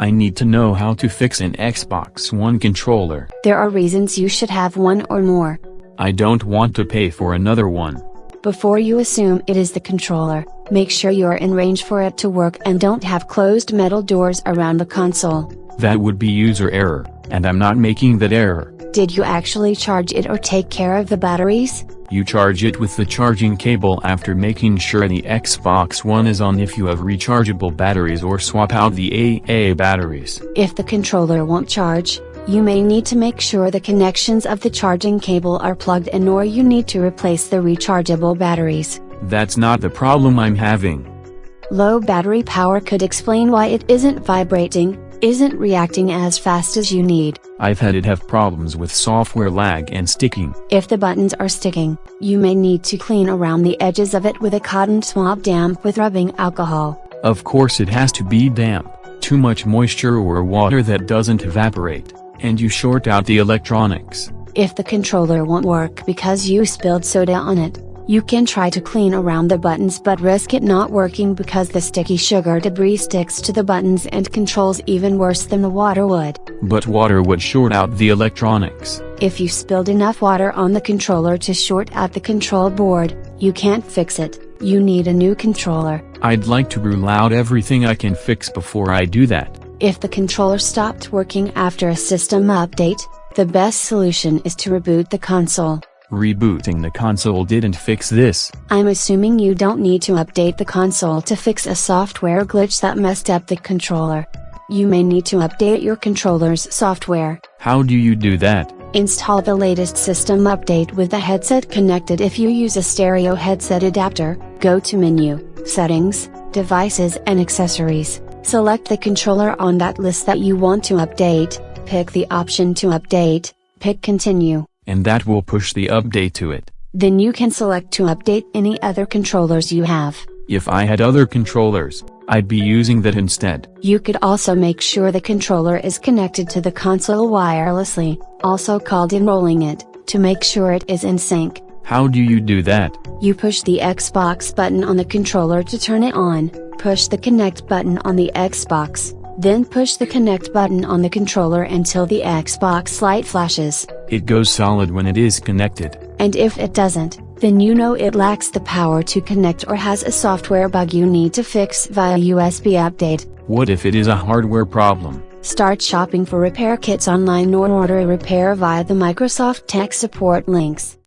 I need to know how to fix an Xbox One controller. There are reasons you should have one or more. I don't want to pay for another one. Before you assume it is the controller, make sure you're in range for it to work and don't have closed metal doors around the console. That would be user error, and I'm not making that error. Did you actually charge it or take care of the batteries? You charge it with the charging cable after making sure the Xbox One is on. If you have rechargeable batteries, or swap out the AA batteries. If the controller won't charge, you may need to make sure the connections of the charging cable are plugged in, or you need to replace the rechargeable batteries. That's not the problem I'm having. Low battery power could explain why it isn't vibrating, isn't reacting as fast as you need. I've had it have problems with software lag and sticking. If the buttons are sticking, you may need to clean around the edges of it with a cotton swab damp with rubbing alcohol. Of course it has to be damp, too much moisture or water that doesn't evaporate, and you short out the electronics. If the controller won't work because you spilled soda on it, you can try to clean around the buttons but risk it not working because the sticky sugar debris sticks to the buttons and controls even worse than the water would. But water would short out the electronics. If you spilled enough water on the controller to short out the control board, you can't fix it, you need a new controller. I'd like to rule out everything I can fix before I do that. If the controller stopped working after a system update, the best solution is to reboot the console. Rebooting the console didn't fix this. I'm assuming you don't need to update the console to fix a software glitch that messed up the controller. You may need to update your controller's software. How do you do that? Install the latest system update with the headset connected. If you use a stereo headset adapter, go to Menu, Settings, Devices and Accessories. Select the controller on that list that you want to update, pick the option to update, pick Continue. And that will push the update to it. Then you can select to update any other controllers you have. If I had other controllers, I'd be using that instead. You could also make sure the controller is connected to the console wirelessly, also called enrolling it, to make sure it is in sync. How do you do that? You push the Xbox button on the controller to turn it on, push the connect button on the Xbox, then push the connect button on the controller until the Xbox light flashes. It goes solid when it is connected. And if it doesn't, then you know it lacks the power to connect or has a software bug you need to fix via USB update. What if it is a hardware problem? Start shopping for repair kits online or order a repair via the Microsoft Tech Support links.